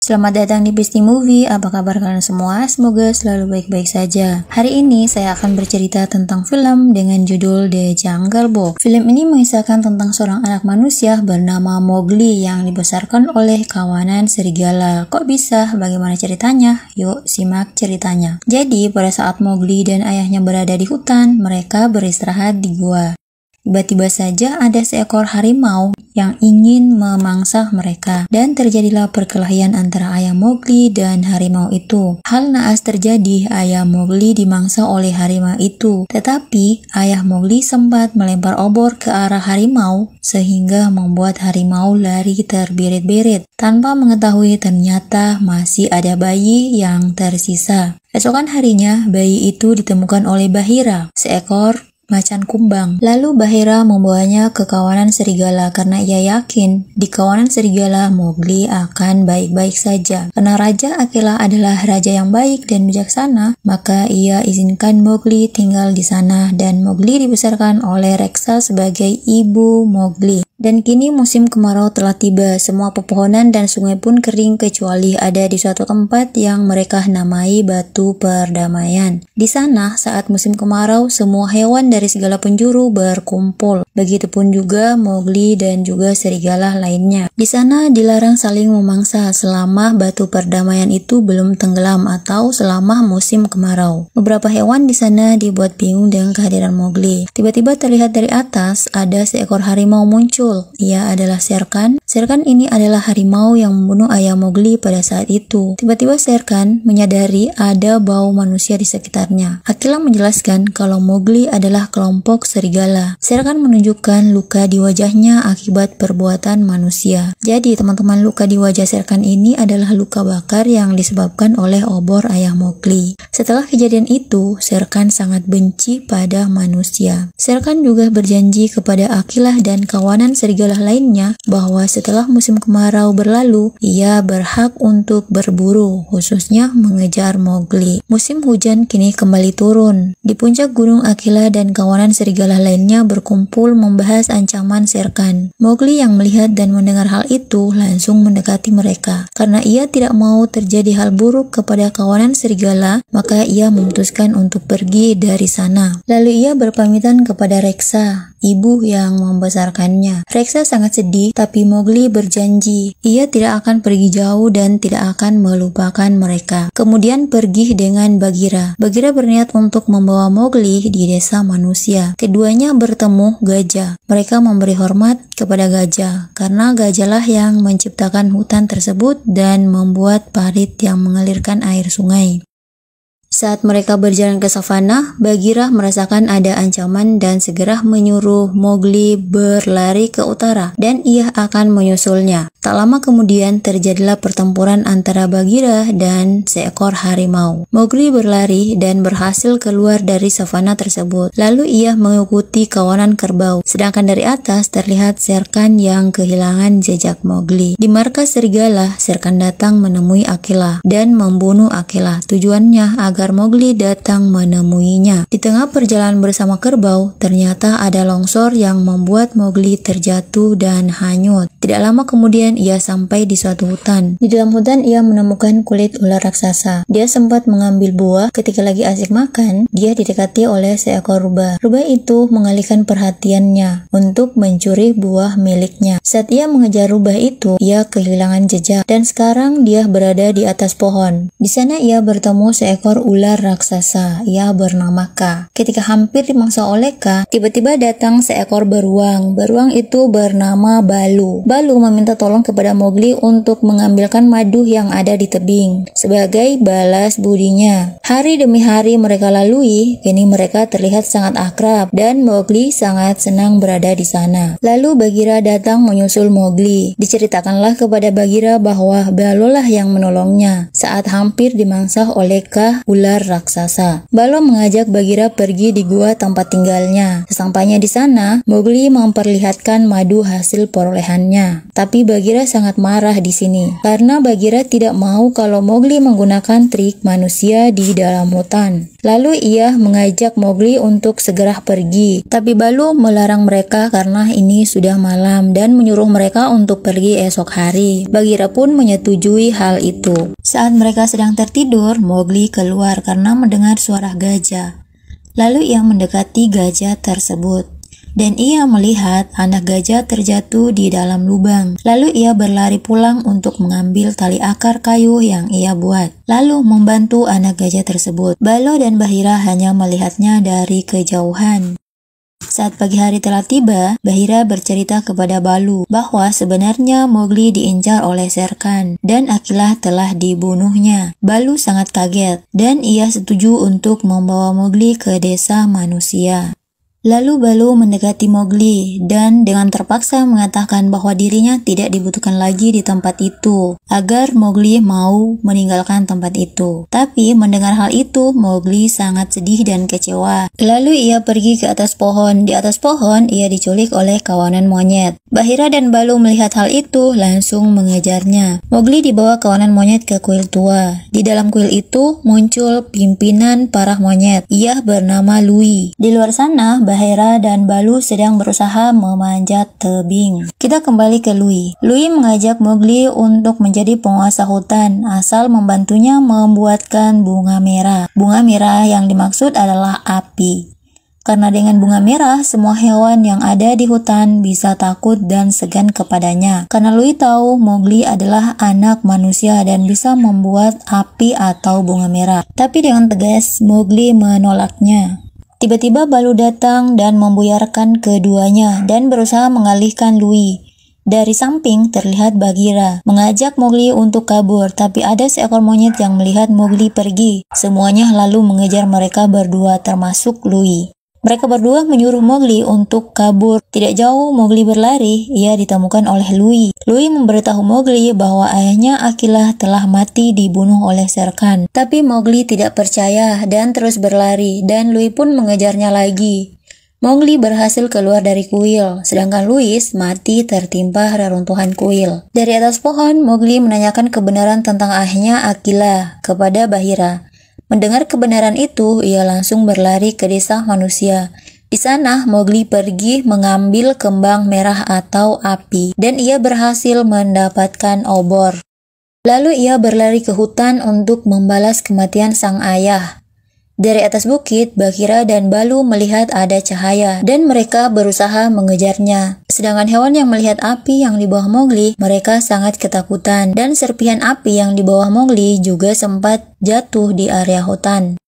Selamat datang di Besti Movie, apa kabar kalian semua? Semoga selalu baik-baik saja. Hari ini saya akan bercerita tentang film dengan judul The Jungle Book. Film ini mengisahkan tentang seorang anak manusia bernama Mowgli yang dibesarkan oleh kawanan serigala. Kok bisa? Bagaimana ceritanya? Yuk simak ceritanya. Jadi pada saat Mowgli dan ayahnya berada di hutan, mereka beristirahat di gua. Tiba-tiba saja ada seekor harimau yang ingin memangsa mereka dan terjadilah perkelahian antara ayah Mowgli dan harimau itu. Hal naas terjadi, ayah Mowgli dimangsa oleh harimau itu. Tetapi ayah Mowgli sempat melempar obor ke arah harimau sehingga membuat harimau lari terbirit-birit tanpa mengetahui ternyata masih ada bayi yang tersisa. Esokan harinya, bayi itu ditemukan oleh Bahira, seekor macan kumbang. Lalu Bahira membawanya ke kawanan serigala karena ia yakin di kawanan serigala Mowgli akan baik-baik saja. Karena Raja Akela adalah raja yang baik dan bijaksana, maka ia izinkan Mowgli tinggal di sana dan Mowgli dibesarkan oleh Reksa sebagai ibu Mowgli. Dan kini musim kemarau telah tiba, semua pepohonan dan sungai pun kering kecuali ada di suatu tempat yang mereka namai Batu Perdamaian. Di sana, saat musim kemarau, semua hewan dari segala penjuru berkumpul. Begitupun juga Mowgli dan juga serigala lainnya. Di sana dilarang saling memangsa selama Batu Perdamaian itu belum tenggelam atau selama musim kemarau. Beberapa hewan di sana dibuat bingung dengan kehadiran Mowgli. Tiba-tiba terlihat dari atas ada seekor harimau muncul. Ia adalah Shere Khan. Shere Khan ini adalah harimau yang membunuh ayah Mowgli pada saat itu. Tiba-tiba Shere Khan menyadari ada bau manusia di sekitarnya. Akela menjelaskan kalau Mowgli adalah kelompok serigala. Shere Khan menunjukkan luka di wajahnya akibat perbuatan manusia. Jadi teman-teman, luka di wajah Shere Khan ini adalah luka bakar yang disebabkan oleh obor ayah Mowgli. Setelah kejadian itu, Shere Khan sangat benci pada manusia. Shere Khan juga berjanji kepada Akela dan kawanan serigala lainnya bahwa setelah musim kemarau berlalu, ia berhak untuk berburu, khususnya mengejar Mowgli. Musim hujan kini kembali turun. Di puncak gunung, Akela dan kawanan serigala lainnya berkumpul membahas ancaman Shere Khan. Mowgli yang melihat dan mendengar hal itu langsung mendekati mereka. Karena ia tidak mau terjadi hal buruk kepada kawanan serigala, maka ia memutuskan untuk pergi dari sana. Lalu ia berpamitan kepada Reksa, ibu yang membesarkannya. Reksa sangat sedih, tapi Mowgli berjanji ia tidak akan pergi jauh dan tidak akan melupakan mereka. Kemudian pergi dengan Bagheera. Bagheera berniat untuk membawa Mowgli di desa manusia. Keduanya bertemu gajah. Mereka memberi hormat kepada gajah karena gajahlah yang menciptakan hutan tersebut dan membuat parit yang mengalirkan air sungai. Saat mereka berjalan ke savana, Bagheera merasakan ada ancaman dan segera menyuruh Mowgli berlari ke utara dan ia akan menyusulnya. Tak lama kemudian terjadilah pertempuran antara Bagheera dan seekor harimau. Mowgli berlari dan berhasil keluar dari savana tersebut. Lalu ia mengikuti kawanan kerbau. Sedangkan dari atas terlihat Shere Khan yang kehilangan jejak Mowgli. Di markas serigala, Shere Khan datang menemui Akela dan membunuh Akela. Tujuannya agar Mowgli datang menemuinya. Di tengah perjalanan bersama kerbau, ternyata ada longsor yang membuat Mowgli terjatuh dan hanyut. Tidak lama kemudian ia sampai di suatu hutan. Di dalam hutan ia menemukan kulit ular raksasa. Dia sempat mengambil buah. Ketika lagi asik makan, dia didekati oleh seekor rubah. Rubah itu mengalihkan perhatiannya untuk mencuri buah miliknya. Saat ia mengejar rubah itu, ia kehilangan jejak dan sekarang dia berada di atas pohon. Di sana ia bertemu seekor ular raksasa. Ia bernama Ka. Ketika hampir dimangsa oleh Ka, tiba-tiba datang seekor beruang. Beruang itu bernama Balu. Balu meminta tolong kepada Mowgli untuk mengambilkan madu yang ada di tebing sebagai balas budinya. Hari demi hari mereka lalui, kini mereka terlihat sangat akrab dan Mowgli sangat senang berada di sana. Lalu Bagheera datang menyusul Mowgli. Diceritakanlah kepada Bagheera bahwa Balu lah yang menolongnya saat hampir dimangsa oleh Ka, ular raksasa. Balu mengajak Bagheera pergi di gua tempat tinggalnya. Sesampainya di sana, Mowgli memperlihatkan madu hasil perolehannya. membantunya. Tapi Bagheera sangat marah di sini karena Bagheera tidak mau kalau Mowgli menggunakan trik manusia di dalam hutan. Lalu ia mengajak Mowgli untuk segera pergi, tapi Baloo melarang mereka karena ini sudah malam dan menyuruh mereka untuk pergi esok hari. Bagheera pun menyetujui hal itu. Saat mereka sedang tertidur, Mowgli keluar karena mendengar suara gajah. Lalu ia mendekati gajah tersebut, dan ia melihat anak gajah terjatuh di dalam lubang. Lalu ia berlari pulang untuk mengambil tali akar kayu yang ia buat, lalu membantu anak gajah tersebut. Baloo dan Bagheera hanya melihatnya dari kejauhan. Saat pagi hari telah tiba, Bagheera bercerita kepada Baloo bahwa sebenarnya Mowgli diincar oleh Shere Khan dan Akela telah dibunuhnya. Baloo sangat kaget dan ia setuju untuk membawa Mowgli ke desa manusia. Lalu Baloo mendekati Mowgli dan dengan terpaksa mengatakan bahwa dirinya tidak dibutuhkan lagi di tempat itu, agar Mowgli mau meninggalkan tempat itu. Tapi mendengar hal itu, Mowgli sangat sedih dan kecewa. Lalu ia pergi ke atas pohon. Di atas pohon, ia diculik oleh kawanan monyet. Bagheera dan Baloo melihat hal itu, langsung mengejarnya. Mowgli dibawa kawanan monyet ke kuil tua. Di dalam kuil itu muncul pimpinan para monyet. Ia bernama Louie. Di luar sana, Bagheera dan Baloo sedang berusaha memanjat tebing. Kita kembali ke Louie. Louie mengajak Mowgli untuk menjadi penguasa hutan asal membantunya membuatkan bunga merah. Bunga merah yang dimaksud adalah api. Karena dengan bunga merah, semua hewan yang ada di hutan bisa takut dan segan kepadanya. Karena Louie tahu Mowgli adalah anak manusia dan bisa membuat api atau bunga merah. Tapi dengan tegas, Mowgli menolaknya. Tiba-tiba Baloo datang dan membuyarkan keduanya dan berusaha mengalihkan Louie. Dari samping terlihat Bagheera mengajak Mowgli untuk kabur, tapi ada seekor monyet yang melihat Mowgli pergi. Semuanya lalu mengejar mereka berdua termasuk Louie. Mereka berdua menyuruh Mowgli untuk kabur. Tidak jauh Mowgli berlari, ia ditemukan oleh Louie. Louie memberitahu Mowgli bahwa ayahnya Akela telah mati dibunuh oleh Shere Khan. Tapi Mowgli tidak percaya dan terus berlari, dan Louie pun mengejarnya lagi. Mowgli berhasil keluar dari kuil, sedangkan Louie mati tertimpa reruntuhan kuil. Dari atas pohon, Mowgli menanyakan kebenaran tentang ayahnya Akela kepada Bagheera. Mendengar kebenaran itu, ia langsung berlari ke desa manusia. Di sana, Mowgli pergi mengambil kembang merah atau api, dan ia berhasil mendapatkan obor. Lalu ia berlari ke hutan untuk membalas kematian sang ayah. Dari atas bukit, Bagheera dan Baloo melihat ada cahaya, dan mereka berusaha mengejarnya. Sedangkan hewan yang melihat api yang di bawah Mowgli, mereka sangat ketakutan, dan serpihan api yang di bawah Mowgli juga sempat jatuh di area hutan.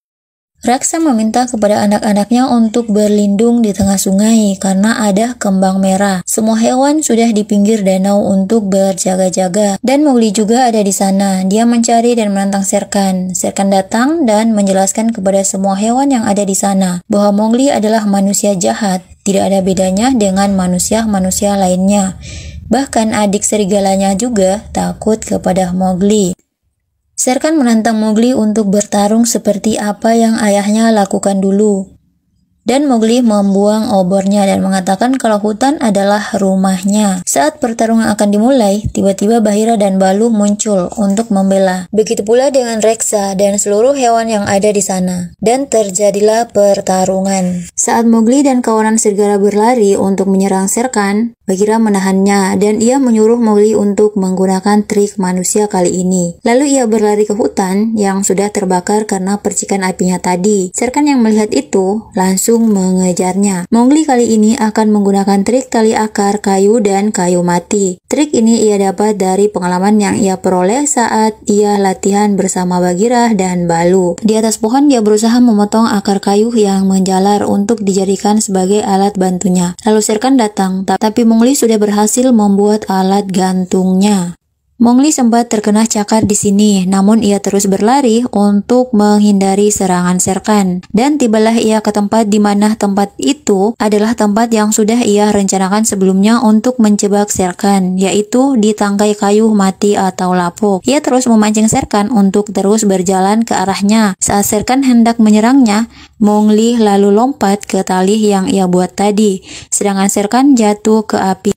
Raksa meminta kepada anak-anaknya untuk berlindung di tengah sungai karena ada kembang merah. Semua hewan sudah di pinggir danau untuk berjaga-jaga, dan Mowgli juga ada di sana. Dia mencari dan menantang Shere Khan. Shere Khan datang dan menjelaskan kepada semua hewan yang ada di sana bahwa Mowgli adalah manusia jahat, tidak ada bedanya dengan manusia-manusia lainnya. Bahkan adik serigalanya juga takut kepada Mowgli. Shere Khan menantang Mowgli untuk bertarung seperti apa yang ayahnya lakukan dulu. Dan Mowgli membuang obornya dan mengatakan kalau hutan adalah rumahnya. Saat pertarungan akan dimulai, tiba-tiba Bagheera dan Baloo muncul untuk membela. Begitu pula dengan Reksa dan seluruh hewan yang ada di sana. Dan terjadilah pertarungan. Saat Mowgli dan kawanan serigala berlari untuk menyerang Shere Khan, Bagheera menahannya dan ia menyuruh Mowgli untuk menggunakan trik manusia kali ini. Lalu ia berlari ke hutan yang sudah terbakar karena percikan apinya tadi. Shere Khan yang melihat itu langsung mengejarnya. Mowgli kali ini akan menggunakan trik tali akar kayu dan kayu mati. Trik ini ia dapat dari pengalaman yang ia peroleh saat ia latihan bersama Bagheera dan Baloo. Di atas pohon dia berusaha memotong akar kayu yang menjalar untuk dijadikan sebagai alat bantunya. Lalu Shere Khan datang, tapi Mowgli sudah berhasil membuat alat gantungnya. Mowgli sempat terkena cakar di sini, namun ia terus berlari untuk menghindari serangan Shere Khan. Dan tibalah ia ke tempat di mana tempat itu adalah tempat yang sudah ia rencanakan sebelumnya untuk menjebak Shere Khan, yaitu di tangkai kayu mati atau lapuk. Ia terus memancing Shere Khan untuk terus berjalan ke arahnya. Saat Shere Khan hendak menyerangnya, Mowgli lalu lompat ke tali yang ia buat tadi, sedangkan Shere Khan jatuh ke api.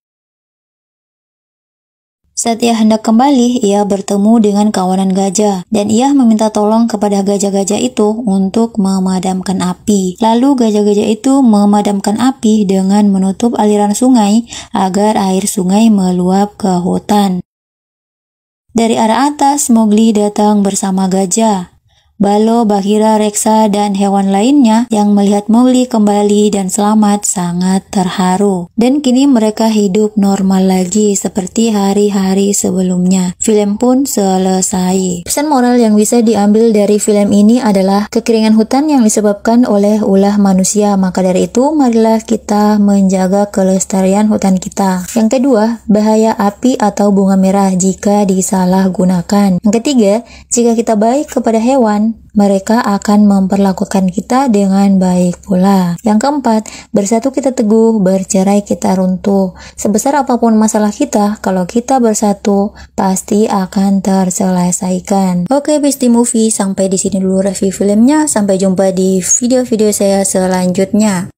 Saat ia hendak kembali, ia bertemu dengan kawanan gajah dan ia meminta tolong kepada gajah-gajah itu untuk memadamkan api. Lalu gajah-gajah itu memadamkan api dengan menutup aliran sungai agar air sungai meluap ke hutan. Dari arah atas, Mowgli datang bersama gajah. Balo, Bagheera, Reksa, dan hewan lainnya yang melihat Mowgli kembali dan selamat sangat terharu. Dan kini mereka hidup normal lagi seperti hari-hari sebelumnya. Film pun selesai. Pesan moral yang bisa diambil dari film ini adalah kekeringan hutan yang disebabkan oleh ulah manusia. Maka dari itu, marilah kita menjaga kelestarian hutan kita. Yang kedua, bahaya api atau bunga merah jika disalahgunakan. Yang ketiga, jika kita baik kepada hewan, mereka akan memperlakukan kita dengan baik pula. Yang keempat, bersatu kita teguh, bercerai kita runtuh. Sebesar apapun masalah kita, kalau kita bersatu, pasti akan terselesaikan. Oke, Besti Movie, sampai di sini dulu review filmnya. Sampai jumpa di video-video saya selanjutnya.